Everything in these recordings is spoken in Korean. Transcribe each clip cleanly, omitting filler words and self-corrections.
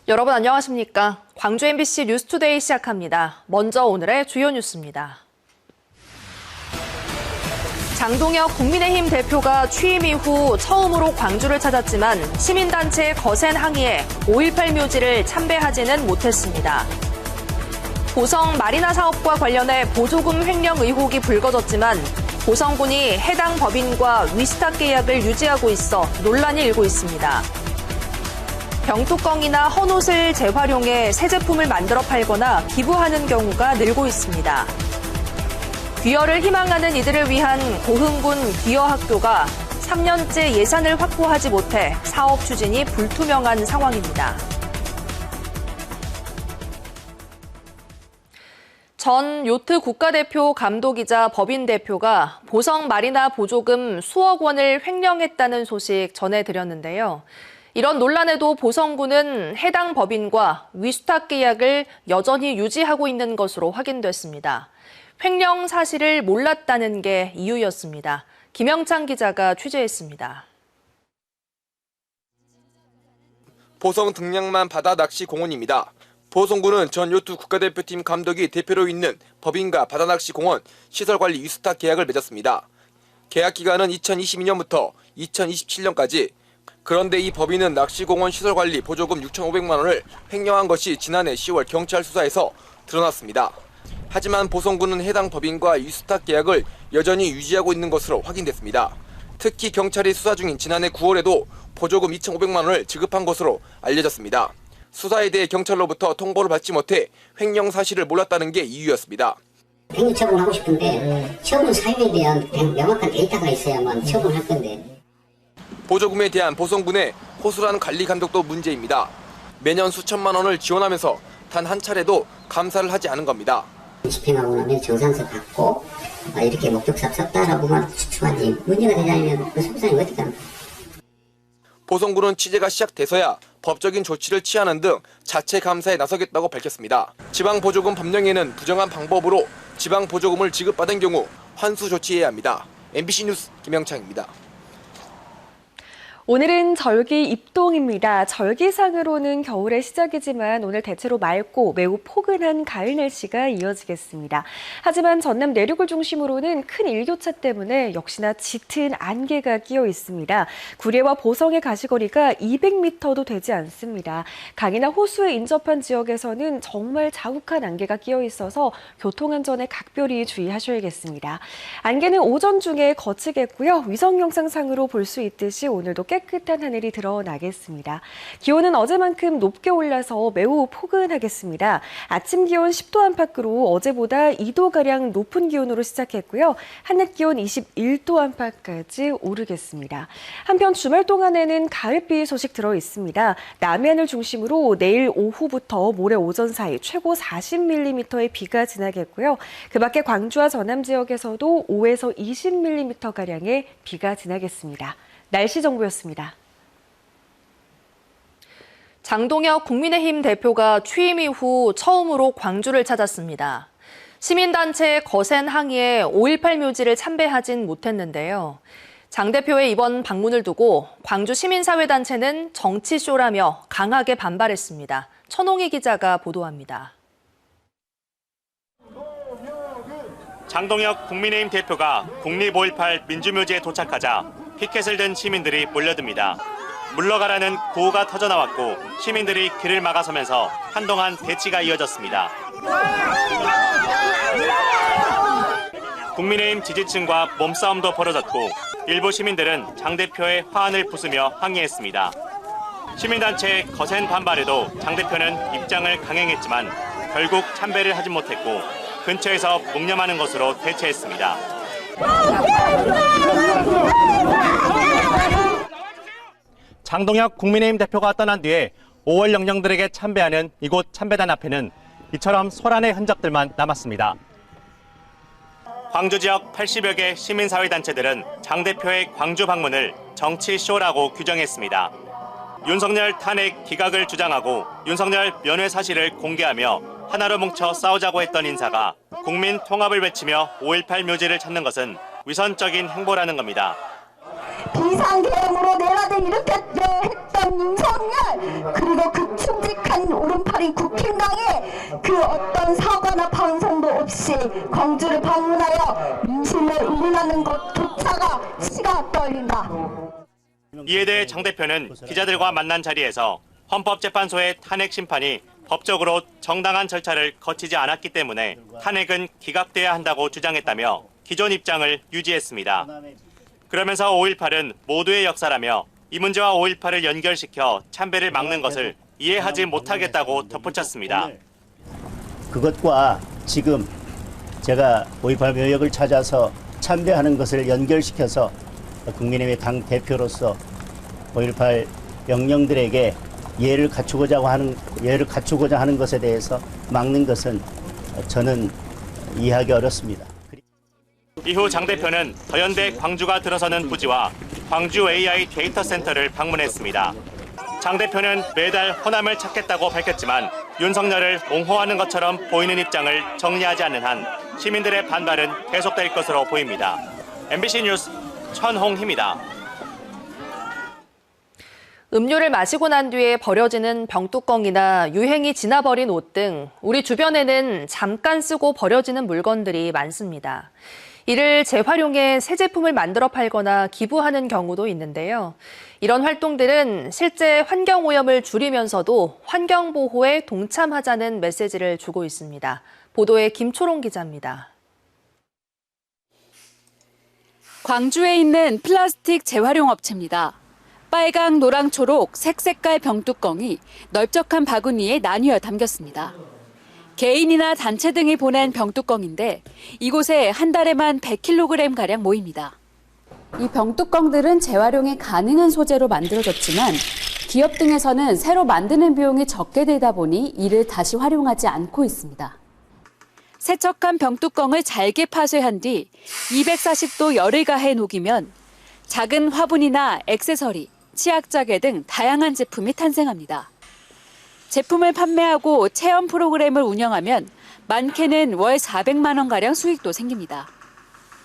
여러분 안녕하십니까? 광주 MBC 뉴스투데이 시작합니다. 먼저 오늘의 주요 뉴스입니다. 장동혁 국민의힘 대표가 취임 이후 처음으로 광주를 찾았지만 시민단체의 거센 항의에 5.18 묘지를 참배하지는 못했습니다. 보성 마리나 사업과 관련해 보조금 횡령 의혹이 불거졌지만 보성군이 해당 법인과 위스탁 계약을 유지하고 있어 논란이 일고 있습니다. 병뚜껑이나 헌옷을 재활용해 새 제품을 만들어 팔거나 기부하는 경우가 늘고 있습니다. 귀여를 희망하는 이들을 위한 고흥군 귀여학교가 3년째 예산을 확보하지 못해 사업 추진이 불투명한 상황입니다. 전 요트 국가대표 감독이자 법인 대표가 보성 마리나 보조금 수억 원을 횡령했다는 소식 전해드렸는데요. 이런 논란에도 보성군은 해당 법인과 위수탁 계약을 여전히 유지하고 있는 것으로 확인됐습니다. 횡령 사실을 몰랐다는 게 이유였습니다. 김영창 기자가 취재했습니다. 보성 등량만 바다 낚시 공원입니다. 보성군은 전 요트 국가대표팀 감독이 대표로 있는 법인과 바다낚시 공원 시설관리 위수탁 계약을 맺었습니다. 계약 기간은 2022년부터 2027년까지. 그런데 이 법인은 낚시공원 시설관리 보조금 6,500만 원을 횡령한 것이 지난해 10월 경찰 수사에서 드러났습니다. 하지만 보성군은 해당 법인과 위수탁 계약을 여전히 유지하고 있는 것으로 확인됐습니다. 특히 경찰이 수사 중인 지난해 9월에도 보조금 2,500만 원을 지급한 것으로 알려졌습니다. 수사에 대해 경찰로부터 통보를 받지 못해 횡령 사실을 몰랐다는 게 이유였습니다. 횡령 처분하고 싶은데 처분 사유에 대한 명확한 데이터가 있어야만 처분할 건데. 보조금에 대한 보성군의 호술한 관리 감독도 문제입니다. 매년 수천만 원을 지원하면서 단 한 차례도 감사를 하지 않은 겁니다. 집행하고 나면 정산서 받고 이렇게 목적사 썼다라고만 추측하지 문제가 되지 않으면 그 소상이 어떻게 합니까? 보성군은 취재가 시작돼서야 법적인 조치를 취하는 등 자체 감사에 나서겠다고 밝혔습니다. 지방보조금 법령에는 부정한 방법으로 지방보조금을 지급받은 경우 환수 조치해야 합니다. MBC 뉴스 김영창입니다. 오늘은 절기 입동입니다. 절기상으로는 겨울의 시작이지만 오늘 대체로 맑고 매우 포근한 가을 날씨가 이어지겠습니다. 하지만 전남 내륙을 중심으로는 큰 일교차 때문에 역시나 짙은 안개가 끼어 있습니다. 구례와 보성의 가시거리가 200m도 되지 않습니다. 강이나 호수에 인접한 지역에서는 정말 자욱한 안개가 끼어 있어서 교통안전에 각별히 주의하셔야겠습니다. 안개는 오전 중에 거치겠고요. 위성 영상상으로 볼 수 있듯이 오늘도 깨끗한 하늘이 드러나겠습니다. 기온은 어제만큼 높게 올라서 매우 포근하겠습니다. 아침 기온 10도 안팎으로 어제보다 2도가량 높은 기온으로 시작했고요. 한낮 기온 21도 안팎까지 오르겠습니다. 한편 주말 동안에는 가을비 소식 들어 있습니다. 남해안을 중심으로 내일 오후부터 모레 오전 사이 최고 40mm의 비가 지나겠고요. 그 밖에 광주와 전남 지역에서도 5에서 20mm가량의 비가 지나겠습니다. 날씨 정보였습니다. 장동혁 국민의힘 대표가 취임 이후 처음으로 광주를 찾았습니다. 시민단체의 거센 항의에 5.18 묘지를 참배하진 못했는데요. 장 대표의 이번 방문을 두고 광주 시민사회단체는 정치쇼라며 강하게 반발했습니다. 천홍희 기자가 보도합니다. 장동혁 국민의힘 대표가 국립 5.18 민주묘지에 도착하자 피켓을 든 시민들이 몰려듭니다. 물러가라는 구호가 터져나왔고 시민들이 길을 막아서면서 한동안 대치가 이어졌습니다. 국민의힘 지지층과 몸싸움도 벌어졌고 일부 시민들은 장 대표의 화환을 부수며 항의했습니다. 시민단체의 거센 반발에도 장 대표는 입장을 강행했지만 결국 참배를 하지 못했고 근처에서 묵념하는 것으로 대체했습니다. 장동혁 국민의힘 대표가 떠난 뒤에 5월 영령들에게 참배하는 이곳 참배단 앞에는 이처럼 소란의 흔적들만 남았습니다. 광주 지역 80여 개 시민사회단체들은 장 대표의 광주 방문을 정치쇼라고 규정했습니다. 윤석열 탄핵 기각을 주장하고 윤석열 면회 사실을 공개하며 하나로 뭉쳐 싸우자고 했던 인사가 국민 통합을 외치며 5.18 묘지를 찾는 것은 위선적인 행보라는 겁니다. 비상계엄으로 내란을 일으켰던 윤석열, 그리고 그 충직한 오른팔인 국힘당에 그 어떤 사과나 반성도 없이 광주를 방문하여 민심을 울리는 것조차가 치가 떨린다. 이에 대해 장 대표는 기자들과 만난 자리에서 헌법재판소의 탄핵 심판이 법적으로 정당한 절차를 거치지 않았기 때문에 탄핵은 기각돼야 한다고 주장했다며 기존 입장을 유지했습니다. 그러면서 5.18은 모두의 역사라며 이 문제와 5.18을 연결시켜 참배를 막는 것을 이해하지 못하겠다고 덧붙였습니다. 그것과 지금 제가 5.18 묘역을 찾아서 참배하는 것을 연결시켜서 국민의힘의 당 대표로서 5.18 영령들에게 예를 갖추고자 하는 것에 대해서 막는 것은 저는 이해하기 어렵습니다. 이후 장 대표는 더현대 광주가 들어서는 부지와 광주 AI 데이터 센터를 방문했습니다. 장 대표는 매달 호남을 찾겠다고 밝혔지만 윤석열을 옹호하는 것처럼 보이는 입장을 정리하지 않는 한 시민들의 반발은 계속될 것으로 보입니다. MBC 뉴스 천홍희입니다. 음료를 마시고 난 뒤에 버려지는 병뚜껑이나 유행이 지나버린 옷 등 우리 주변에는 잠깐 쓰고 버려지는 물건들이 많습니다. 이를 재활용해 새 제품을 만들어 팔거나 기부하는 경우도 있는데요. 이런 활동들은 실제 환경오염을 줄이면서도 환경보호에 동참하자는 메시지를 주고 있습니다. 보도에 김초롱 기자입니다. 광주에 있는 플라스틱 재활용 업체입니다. 빨강, 노랑, 초록, 색색깔 병뚜껑이 넓적한 바구니에 나뉘어 담겼습니다. 개인이나 단체 등이 보낸 병뚜껑인데 이곳에 한 달에만 100kg가량 모입니다. 이 병뚜껑들은 재활용이 가능한 소재로 만들어졌지만 기업 등에서는 새로 만드는 비용이 적게 들다 보니 이를 다시 활용하지 않고 있습니다. 세척한 병뚜껑을 잘게 파쇄한 뒤 240도 열을 가해 녹이면 작은 화분이나 액세서리, 치약자개 등 다양한 제품이 탄생합니다. 제품을 판매하고 체험 프로그램을 운영하면 많게는 월 400만 원가량 수익도 생깁니다.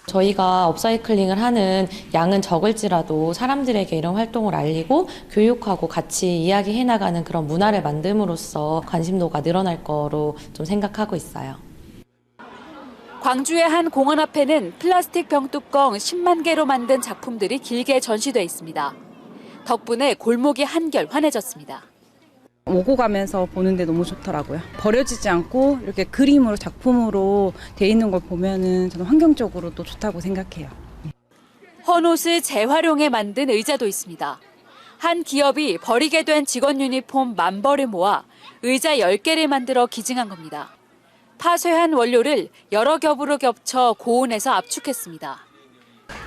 저희가 업사이클링을 하는 양은 적을지라도 사람들에게 이런 활동을 알리고 교육하고 같이 이야기해 나가는 그런 문화를 만듦으로써 관심도가 늘어날 거로 좀 생각하고 있어요. 광주의 한 공원 앞에는 플라스틱 병뚜껑 10만 개로 만든 작품들이 길게 전시돼 있습니다. 덕분에 골목이 한결 환해졌습니다. 오고 가면서 보는데 너무 좋더라고요. 버려지지 않고 이렇게 그림으로 작품으로 돼 있는 걸 보면은 저는 환경적으로도 좋다고 생각해요. 헌옷을 재활용해 만든 의자도 있습니다. 한 기업이 버리게 된 직원 유니폼 10벌을 모아 의자 10개를 만들어 기증한 겁니다. 파쇄한 원료를 여러 겹으로 겹쳐 고온에서 압축했습니다.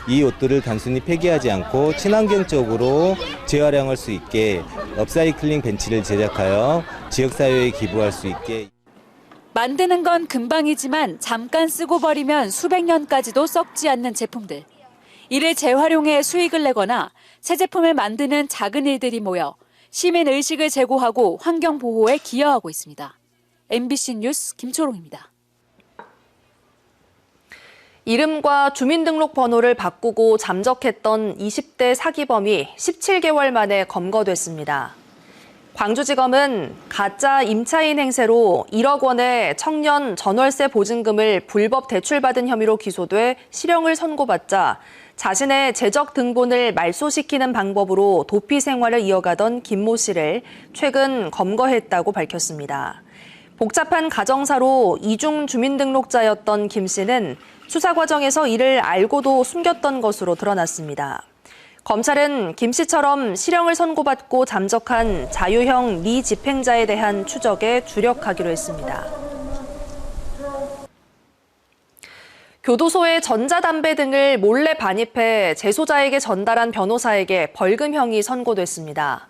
이 옷들을 단순히 폐기하지 않고 친환경적으로 재활용할 수 있게 업사이클링 벤치를 제작하여 지역사회에 기부할 수 있게. 만드는 건 금방이지만 잠깐 쓰고 버리면 수백 년까지도 썩지 않는 제품들. 이를 재활용해 수익을 내거나 새 제품을 만드는 작은 일들이 모여 시민 의식을 제고하고 환경 보호에 기여하고 있습니다. MBC 뉴스 김초롱입니다. 이름과 주민등록번호를 바꾸고 잠적했던 20대 사기범이 17개월 만에 검거됐습니다. 광주지검은 가짜 임차인 행세로 1억 원의 청년 전월세 보증금을 불법 대출받은 혐의로 기소돼 실형을 선고받자 자신의 재적 등본을 말소시키는 방법으로 도피 생활을 이어가던 김모 씨를 최근 검거했다고 밝혔습니다. 복잡한 가정사로 이중 주민등록자였던 김 씨는 수사 과정에서 이를 알고도 숨겼던 것으로 드러났습니다. 검찰은 김 씨처럼 실형을 선고받고 잠적한 자유형 미집행자에 대한 추적에 주력하기로 했습니다. 교도소에 전자담배 등을 몰래 반입해 재소자에게 전달한 변호사에게 벌금형이 선고됐습니다.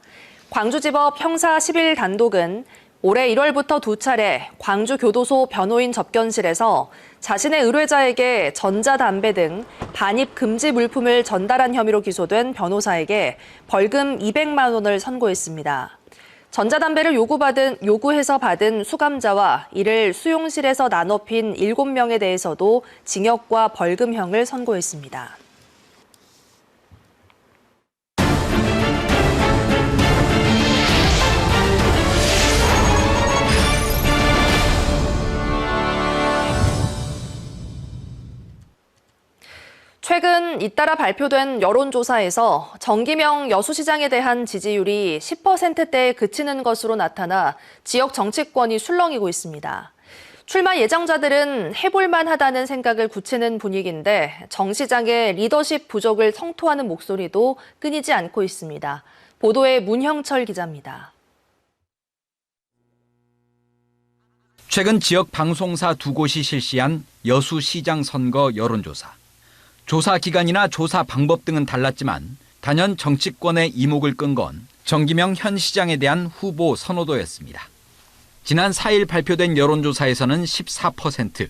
광주지법 형사 11 단독은 올해 1월부터 2차례 광주교도소 변호인 접견실에서 자신의 의뢰자에게 전자담배 등 반입 금지 물품을 전달한 혐의로 기소된 변호사에게 벌금 200만 원을 선고했습니다. 전자담배를 요구해서 받은 수감자와 이를 수용실에서 나눠 핀 7명에 대해서도 징역과 벌금형을 선고했습니다. 최근 잇따라 발표된 여론조사에서 정기명 여수시장에 대한 지지율이 10%대에 그치는 것으로 나타나 지역 정치권이 술렁이고 있습니다. 출마 예정자들은 해볼만 하다는 생각을 굳히는 분위기인데 정 시장의 리더십 부족을 성토하는 목소리도 끊이지 않고 있습니다. 보도에 문형철 기자입니다. 최근 지역 방송사 두 곳이 실시한 여수시장 선거 여론조사. 조사 기간이나 조사 방법 등은 달랐지만 단연 정치권의 이목을 끈 건 정기명 현 시장에 대한 후보 선호도였습니다. 지난 4일 발표된 여론조사에서는 14%,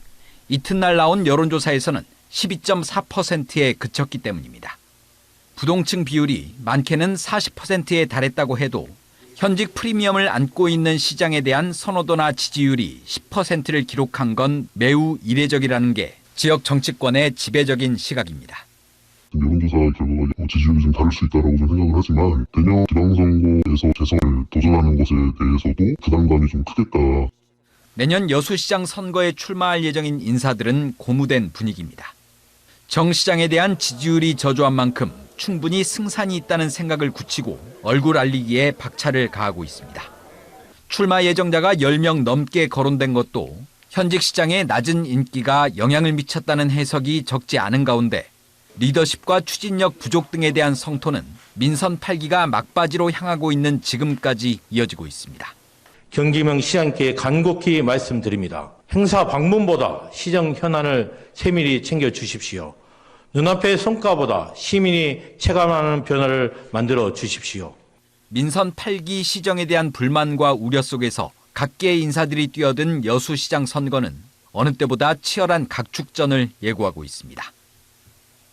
이튿날 나온 여론조사에서는 12.4%에 그쳤기 때문입니다. 부동층 비율이 많게는 40%에 달했다고 해도 현직 프리미엄을 안고 있는 시장에 대한 선호도나 지지율이 10%를 기록한 건 매우 이례적이라는 게 지역 정치권의 지배적인 시각입니다. 여론조사 결과가 지지율이 좀 다를 수 있다고 생각을 하지만 대형 지방선거에서 재선을 도전하는 것에 대해서도 부담감이 좀 크겠다. 내년 여수시장 선거에 출마할 예정인 인사들은 고무된 분위기입니다. 정 시장에 대한 지지율이 저조한 만큼 충분히 승산이 있다는 생각을 굳히고 얼굴 알리기에 박차를 가하고 있습니다. 출마 예정자가 10명 넘게 거론된 것도 현직 시장의 낮은 인기가 영향을 미쳤다는 해석이 적지 않은 가운데 리더십과 추진력 부족 등에 대한 성토는 민선 8기가 막바지로 향하고 있는 지금까지 이어지고 있습니다. 정기명 시장께 간곡히 말씀드립니다. 행사 방문보다 시정 현안을 세밀히 챙겨주십시오. 눈앞의 성과보다 시민이 체감하는 변화를 만들어 주십시오. 민선 8기 시정에 대한 불만과 우려 속에서 각계의 인사들이 뛰어든 여수시장 선거는 어느 때보다 치열한 각축전을 예고하고 있습니다.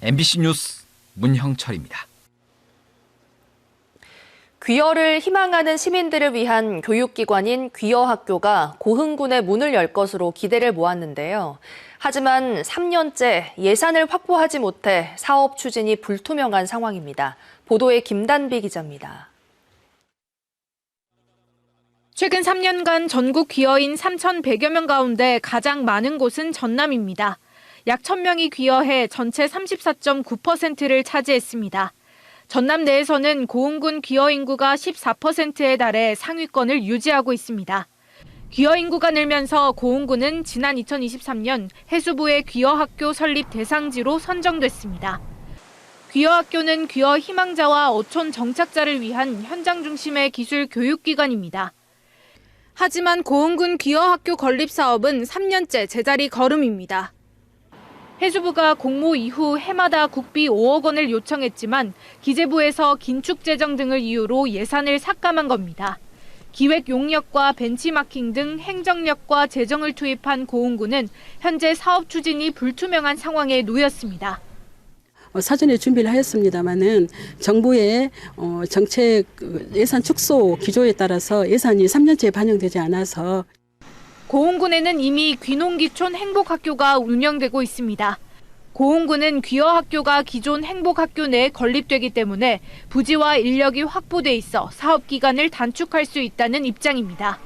MBC 뉴스 문형철입니다. 귀여를 희망하는 시민들을 위한 교육기관인 귀여학교가 고흥군에 문을 열 것으로 기대를 모았는데요. 하지만 3년째 예산을 확보하지 못해 사업 추진이 불투명한 상황입니다. 보도에 김단비 기자입니다. 최근 3년간 전국 귀여인 3,100여 명 가운데 가장 많은 곳은 전남입니다. 약 1,000명이 귀여해 전체 34.9%를 차지했습니다. 전남 내에서는 고흥군 귀여 인구가 14%에 달해 상위권을 유지하고 있습니다. 귀여 인구가 늘면서 고흥군은 지난 2023년 해수부의 귀여학교 설립 대상지로 선정됐습니다. 귀여학교는 귀여 희망자와 어촌 정착자를 위한 현장 중심의 기술 교육기관입니다. 하지만 고흥군 귀여학교 건립 사업은 3년째 제자리 걸음입니다. 해수부가 공모 이후 해마다 국비 5억 원을 요청했지만 기재부에서 긴축 재정 등을 이유로 예산을 삭감한 겁니다. 기획 용역과 벤치마킹 등 행정력과 재정을 투입한 고흥군은 현재 사업 추진이 불투명한 상황에 놓였습니다. 사전에 준비를 하였습니다마는 정부의 정책 예산 축소 기조에 따라서 예산이 3년째 반영되지 않아서 고흥군에는 이미 귀농귀촌 행복학교가 운영되고 있습니다. 고흥군은 귀여학교가 기존 행복학교 내에 건립되기 때문에 부지와 인력이 확보돼 있어 사업 기간을 단축할 수 있다는 입장입니다.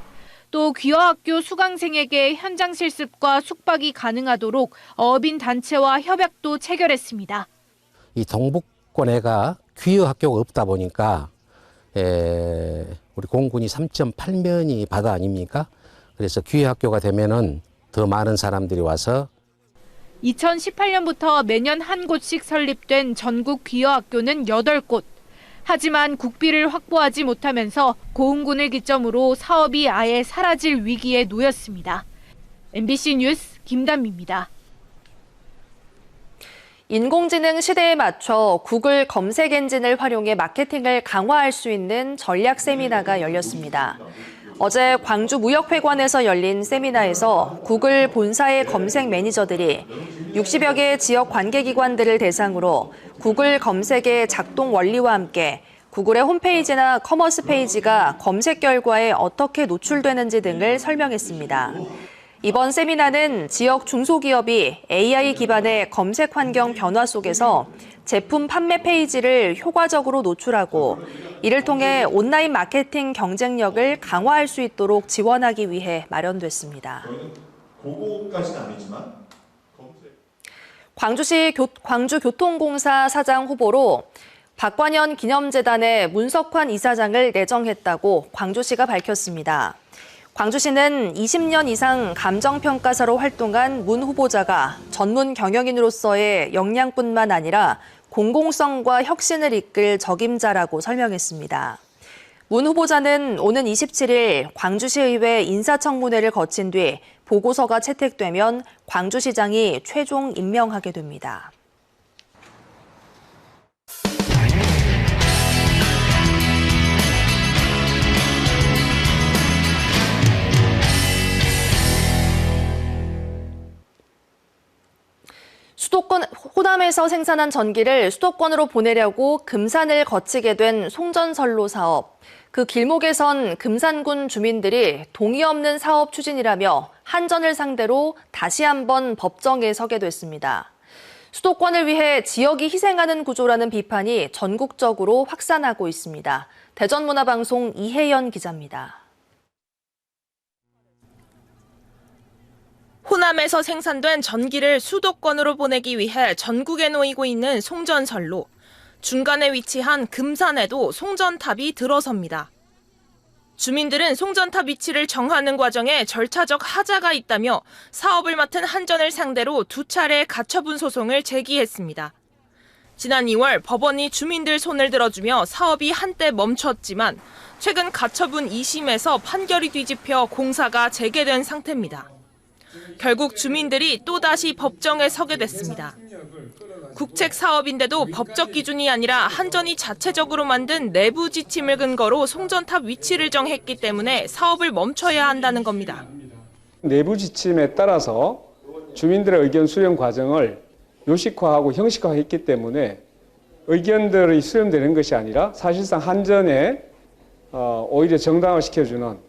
또 귀여학교 수강생에게 현장 실습과 숙박이 가능하도록 어업인 단체와 협약도 체결했습니다. 이 동북권에가 귀여학교가 없다 보니까 우리 고흥군이 3.8면이 바다 아닙니까? 그래서 귀여학교가 되면은 더 많은 사람들이 와서 2018년부터 매년 한 곳씩 설립된 전국 귀여학교는 8곳. 하지만 국비를 확보하지 못하면서 고흥군을 기점으로 사업이 아예 사라질 위기에 놓였습니다. MBC 뉴스 김단미입니다. 인공지능 시대에 맞춰 구글 검색 엔진을 활용해 마케팅을 강화할 수 있는 전략 세미나가 열렸습니다. 어제 광주무역회관에서 열린 세미나에서 구글 본사의 검색 매니저들이 60여 개 지역 관계기관들을 대상으로 구글 검색의 작동 원리와 함께 구글의 홈페이지나 커머스 페이지가 검색 결과에 어떻게 노출되는지 등을 설명했습니다. 이번 세미나는 지역 중소기업이 AI 기반의 검색 환경 변화 속에서 제품 판매 페이지를 효과적으로 노출하고 이를 통해 온라인 마케팅 경쟁력을 강화할 수 있도록 지원하기 위해 마련됐습니다. 그거까지는 아니지만 광주교통공사 사장 후보로 박관현 기념재단의 문석환 이사장을 내정했다고 광주시가 밝혔습니다. 광주시는 20년 이상 감정평가사로 활동한 문 후보자가 전문 경영인으로서의 역량뿐만 아니라 공공성과 혁신을 이끌 적임자라고 설명했습니다. 문 후보자는 오는 27일 광주시의회 인사청문회를 거친 뒤 보고서가 채택되면 광주시장이 최종 임명하게 됩니다. 호남에서 생산한 전기를 수도권으로 보내려고 금산을 거치게 된 송전선로 사업. 그 길목에선 금산군 주민들이 동의 없는 사업 추진이라며 한전을 상대로 다시 한번 법정에 서게 됐습니다. 수도권을 위해 지역이 희생하는 구조라는 비판이 전국적으로 확산하고 있습니다. 대전문화방송 이혜연 기자입니다. 호남에서 생산된 전기를 수도권으로 보내기 위해 전국에 놓이고 있는 송전선로. 중간에 위치한 금산에도 송전탑이 들어섭니다. 주민들은 송전탑 위치를 정하는 과정에 절차적 하자가 있다며 사업을 맡은 한전을 상대로 2차례 가처분 소송을 제기했습니다. 지난 2월 법원이 주민들 손을 들어주며 사업이 한때 멈췄지만 최근 가처분 2심에서 판결이 뒤집혀 공사가 재개된 상태입니다. 결국 주민들이 또다시 법정에 서게 됐습니다. 국책 사업인데도 법적 기준이 아니라 한전이 자체적으로 만든 내부 지침을 근거로 송전탑 위치를 정했기 때문에 사업을 멈춰야 한다는 겁니다. 내부 지침에 따라서 주민들의 의견 수렴 과정을 요식화하고 형식화했기 때문에 의견들이 수렴되는 것이 아니라 사실상 한전에 오히려 정당화시켜주는.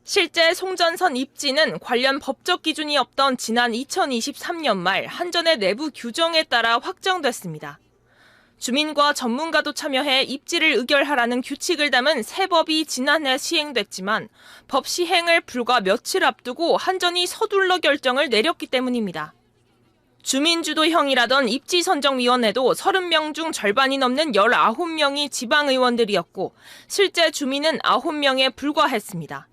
실제 송전선 입지는 관련 법적 기준이 없던 지난 2023년 말 한전의 내부 규정에 따라 확정됐습니다. 주민과 전문가도 참여해 입지를 의결하라는 규칙을 담은 새 법이 지난해 시행됐지만 법 시행을 불과 며칠 앞두고 한전이 서둘러 결정을 내렸기 때문입니다. 주민주도형이라던 입지선정위원회도 30명 중 절반이 넘는 19명이 지방의원들이었고 실제 주민은 9명에 불과했습니다.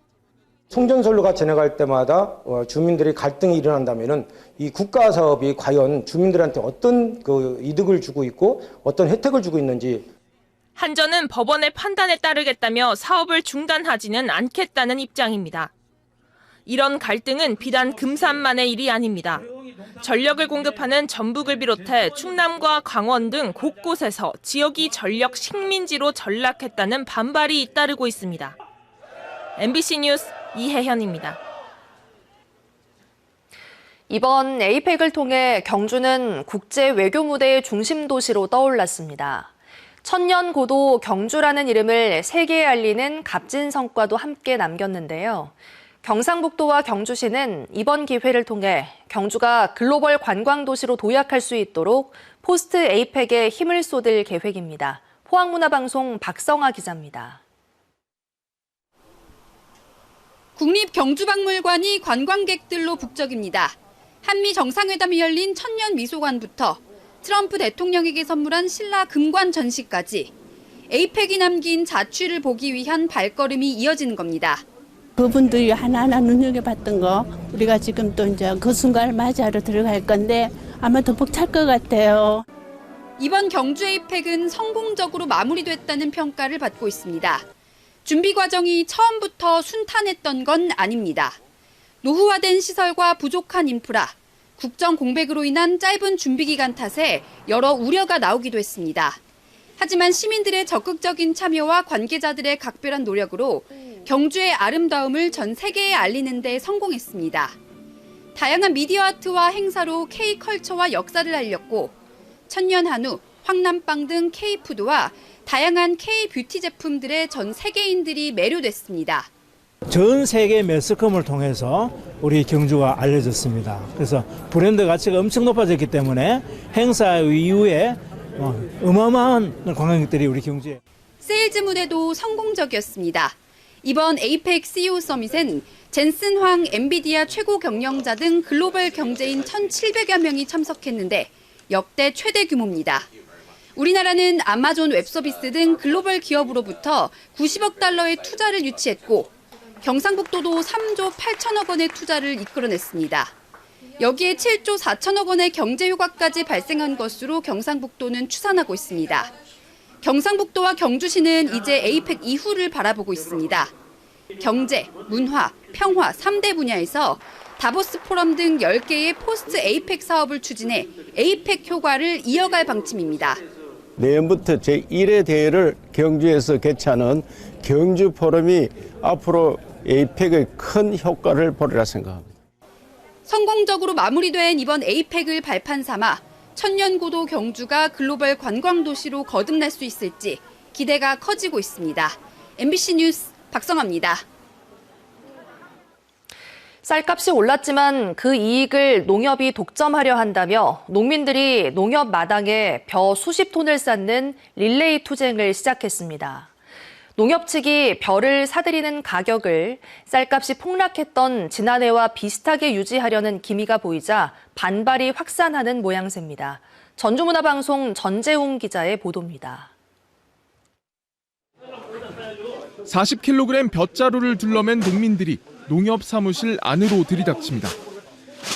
송전선로가 지나갈 때마다 주민들이 갈등이 일어난다면은 이 국가 사업이 과연 주민들한테 어떤 이득을 주고 있고 어떤 혜택을 주고 있는지. 한전은 법원의 판단에 따르겠다며 사업을 중단하지는 않겠다는 입장입니다. 이런 갈등은 비단 금산만의 일이 아닙니다. 전력을 공급하는 전북을 비롯해 충남과 강원 등 곳곳에서 지역이 전력 식민지로 전락했다는 반발이 잇따르고 있습니다. MBC 뉴스 이혜현입니다. 이번 에이펙을 통해 경주는 국제 외교 무대의 중심 도시로 떠올랐습니다. 천년 고도 경주라는 이름을 세계에 알리는 값진 성과도 함께 남겼는데요. 경상북도와 경주시는 이번 기회를 통해 경주가 글로벌 관광 도시로 도약할 수 있도록 포스트 에이펙에 힘을 쏟을 계획입니다. 포항문화방송 박성아 기자입니다. 국립경주박물관이 관광객들로 북적입니다. 한미 정상회담이 열린 천년미소관부터 트럼프 대통령에게 선물한 신라 금관 전시까지 에이펙이 남긴 자취를 보기 위한 발걸음이 이어지는 겁니다. 그분들이 하나하나 눈여겨봤던 거 우리가 지금 또 이제 그 순간을 맞이하러 들어갈 건데 아마 더 벅찰 것 같아요. 이번 경주 에이펙은 성공적으로 마무리됐다는 평가를 받고 있습니다. 준비 과정이 처음부터 순탄했던 건 아닙니다. 노후화된 시설과 부족한 인프라, 국정 공백으로 인한 짧은 준비 기간 탓에 여러 우려가 나오기도 했습니다. 하지만 시민들의 적극적인 참여와 관계자들의 각별한 노력으로 경주의 아름다움을 전 세계에 알리는 데 성공했습니다. 다양한 미디어 아트와 행사로 K컬처와 역사를 알렸고 천년 한우, 황남빵 등 K푸드와 다양한 K뷰티 제품들에 전 세계인들이 매료됐습니다. 전 세계 매스컴을 통해서 우리 경주가 알려졌습니다. 그래서 브랜드 가치가 엄청 높아졌기 때문에 행사 이후에 어마어마한 관광객들이 우리 경주에. 세일즈 무대도 성공적이었습니다. 이번 에이펙 CEO 서밋엔 젠슨 황 엔비디아 최고 경영자 등 글로벌 경제인 1,700여 명이 참석했는데 역대 최대 규모입니다. 우리나라는 아마존 웹서비스 등 글로벌 기업으로부터 90억 달러의 투자를 유치했고 경상북도도 3조 8천억 원의 투자를 이끌어냈습니다. 여기에 7조 4천억 원의 경제 효과까지 발생한 것으로 경상북도는 추산하고 있습니다. 경상북도와 경주시는 이제 에이펙 이후를 바라보고 있습니다. 경제, 문화, 평화 3대 분야에서 다보스 포럼 등 10개의 포스트 에이펙 사업을 추진해 에이펙 효과를 이어갈 방침입니다. 내년부터 제1회 대회를 경주에서 개최하는 경주 포럼이 앞으로 에이펙의 큰 효과를 보리라 생각합니다. 성공적으로 마무리된 이번 에이펙을 발판 삼아 천년고도 경주가 글로벌 관광도시로 거듭날 수 있을지 기대가 커지고 있습니다. MBC 뉴스 박성아입니다. 쌀값이 올랐지만 그 이익을 농협이 독점하려 한다며 농민들이 농협 마당에 벼 수십 톤을 쌓는 릴레이 투쟁을 시작했습니다. 농협 측이 벼를 사들이는 가격을 쌀값이 폭락했던 지난해와 비슷하게 유지하려는 기미가 보이자 반발이 확산하는 모양새입니다. 전주문화방송 전재웅 기자의 보도입니다. 40kg 벼자루를 둘러맨 농민들이 농협 사무실 안으로 들이닥칩니다.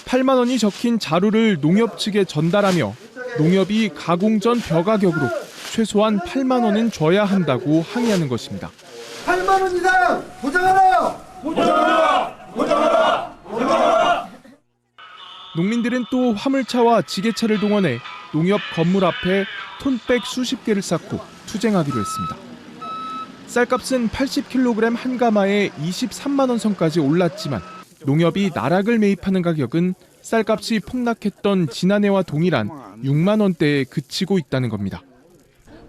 8만 원이 적힌 자루를 농협 측에 전달하며 농협이 가공 전 벼 가격으로 최소한 8만 원은 줘야 한다고 항의하는 것입니다. 8만 원 이상 보장하라! 보장하라! 보장하라! 보장하라! 농민들은 또 화물차와 지게차를 동원해 농협 건물 앞에 톤백 수십 개를 쌓고 투쟁하기로 했습니다. 쌀값은 80kg 한 가마에 23만 원 선까지 올랐지만 농협이 나락을 매입하는 가격은 쌀값이 폭락했던 지난해와 동일한 6만 원대에 그치고 있다는 겁니다.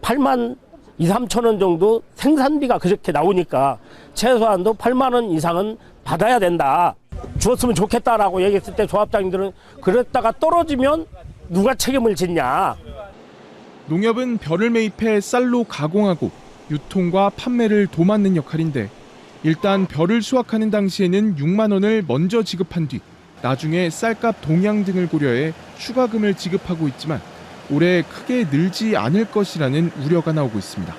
8만 2, 3천 원 정도 생산비가 그렇게 나오니까 최소한도 8만 원 이상은 받아야 된다. 주었으면 좋겠다라고 얘기했을 때 조합장님들은 그랬다가 떨어지면 누가 책임을 짓냐. 농협은 벼를 매입해 쌀로 가공하고 유통과 판매를 도맡는 역할인데 일단 벼를 수확하는 당시에는 6만 원을 먼저 지급한 뒤 나중에 쌀값 동향 등을 고려해 추가금을 지급하고 있지만 올해 크게 늘지 않을 것이라는 우려가 나오고 있습니다.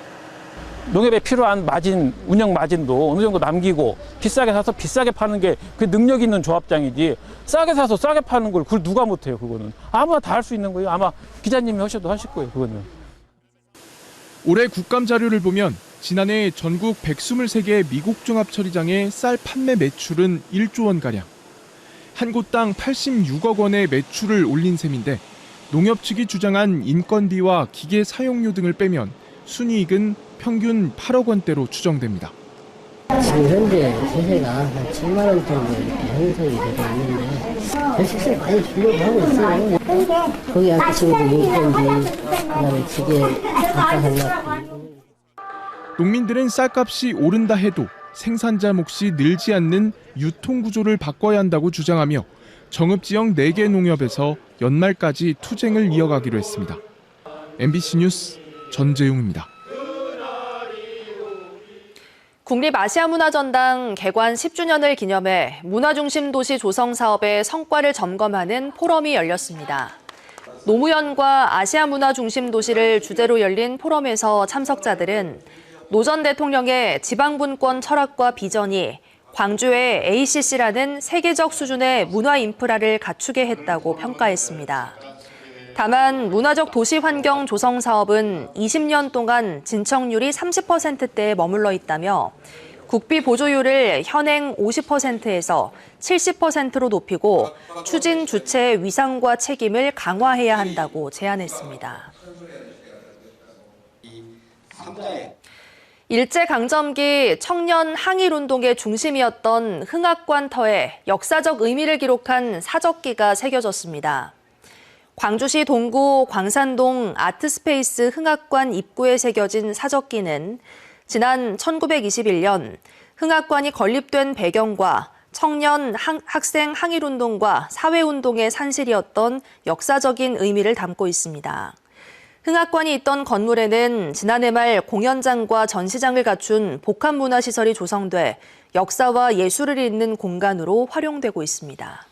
농협에 필요한 마진, 운영 마진도 어느 정도 남기고 비싸게 사서 비싸게 파는 게 그 능력 있는 조합장이지 싸게 사서 싸게 파는 걸 그걸 누가 못해요. 그거는 아무나 다 할 수 있는 거예요. 아마 기자님이 하셔도 하실 거예요. 그거는. 올해 국감 자료를 보면 지난해 전국 123개 미국 종합처리장의 쌀 판매 매출은 1조 원가량. 한 곳당 86억 원의 매출을 올린 셈인데 농협 측이 주장한 인건비와 기계 사용료 등을 빼면 순이익은 평균 8억 원대로 추정됩니다. 지금 현재 세세가 한 7만 원 정도 이렇게 형성이 되고 있는데 결식세 많이 주려고 하고 있어요. 거기 앞치고도 인건비, 그다음에 기계 가가 하려고. 농민들은 쌀값이 오른다 해도 생산자 몫이 늘지 않는 유통구조를 바꿔야 한다고 주장하며 정읍지역 4개 농협에서 연말까지 투쟁을 이어가기로 했습니다. MBC 뉴스 전재웅입니다. 국립아시아문화전당 개관 10주년을 기념해 문화중심 도시 조성 사업의 성과를 점검하는 포럼이 열렸습니다. 노무현과 아시아문화중심 도시를 주제로 열린 포럼에서 참석자들은 노 전 대통령의 지방분권 철학과 비전이 광주의 ACC라는 세계적 수준의 문화 인프라를 갖추게 했다고 평가했습니다. 다만 문화적 도시 환경 조성 사업은 20년 동안 진척률이 30%대에 머물러 있다며 국비 보조율을 현행 50%에서 70%로 높이고 추진 주체의 위상과 책임을 강화해야 한다고 제안했습니다. 일제강점기 청년 항일운동의 중심이었던 흥학관터에 역사적 의미를 기록한 사적기가 새겨졌습니다. 광주시 동구 광산동 아트스페이스 흥학관 입구에 새겨진 사적기는 지난 1921년 흥학관이 건립된 배경과 청년 학생 항일운동과 사회운동의 산실이었던 역사적인 의미를 담고 있습니다. 흥학관이 있던 건물에는 지난해 말 공연장과 전시장을 갖춘 복합문화시설이 조성돼 역사와 예술을 잇는 공간으로 활용되고 있습니다.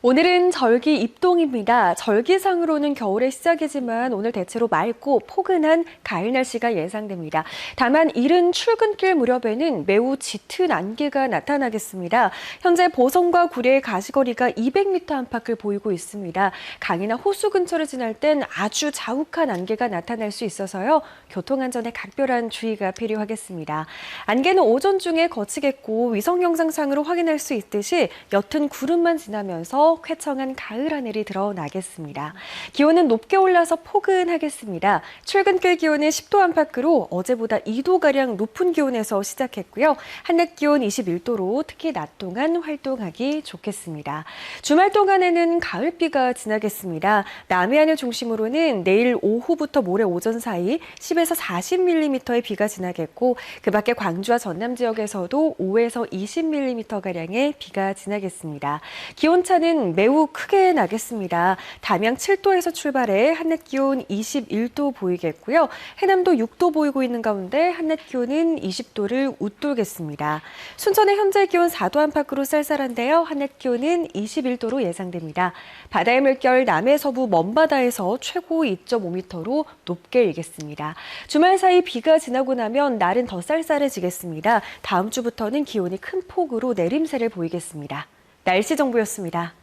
오늘은 절기 입동입니다. 절기상으로는 겨울의 시작이지만 오늘 대체로 맑고 포근한 가을 날씨가 예상됩니다. 다만 이른 출근길 무렵에는 매우 짙은 안개가 나타나겠습니다. 현재 보성과 구례의 가시거리가 200m 안팎을 보이고 있습니다. 강이나 호수 근처를 지날 땐 아주 자욱한 안개가 나타날 수 있어서요. 교통안전에 각별한 주의가 필요하겠습니다. 안개는 오전 중에 거치겠고 위성 영상상으로 확인할 수 있듯이 옅은 구름만 지나면서 쾌청한 가을 하늘이 드러나겠습니다. 기온은 높게 올라서 포근하겠습니다. 출근길 기온은 10도 안팎으로 어제보다 2도가량 높은 기온에서 시작했고요. 한낮 기온 21도로 특히 낮 동안 활동하기 좋겠습니다. 주말 동안에는 가을비가 지나겠습니다. 남해안을 중심으로는 내일 오후부터 모레 오전 사이 10에서 40mm의 비가 지나겠고 그 밖에 광주와 전남 지역에서도 5에서 20mm가량의 비가 지나겠습니다. 기온차는 매우 크게 나겠습니다. 담양 7도에서 출발해 한낮 기온 21도 보이겠고요. 해남도 6도 보이고 있는 가운데 한낮 기온은 20도를 웃돌겠습니다. 순천의 현재 기온 4도 안팎으로 쌀쌀한데요. 한낮 기온은 21도로 예상됩니다. 바다의 물결 남해 서부 먼바다에서 최고 2.5m로 높게 일겠습니다. 주말 사이 비가 지나고 나면 날은 더 쌀쌀해지겠습니다. 다음 주부터는 기온이 큰 폭으로 내림세를 보이겠습니다. 날씨 정보였습니다.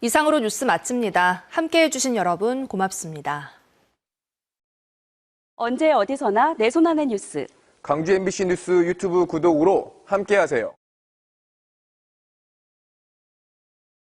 이상으로 뉴스 마칩니다. 함께해 주신 여러분 고맙습니다. 언제 어디서나 내 손 안의 뉴스. 광주 MBC 뉴스 유튜브 구독으로 함께하세요.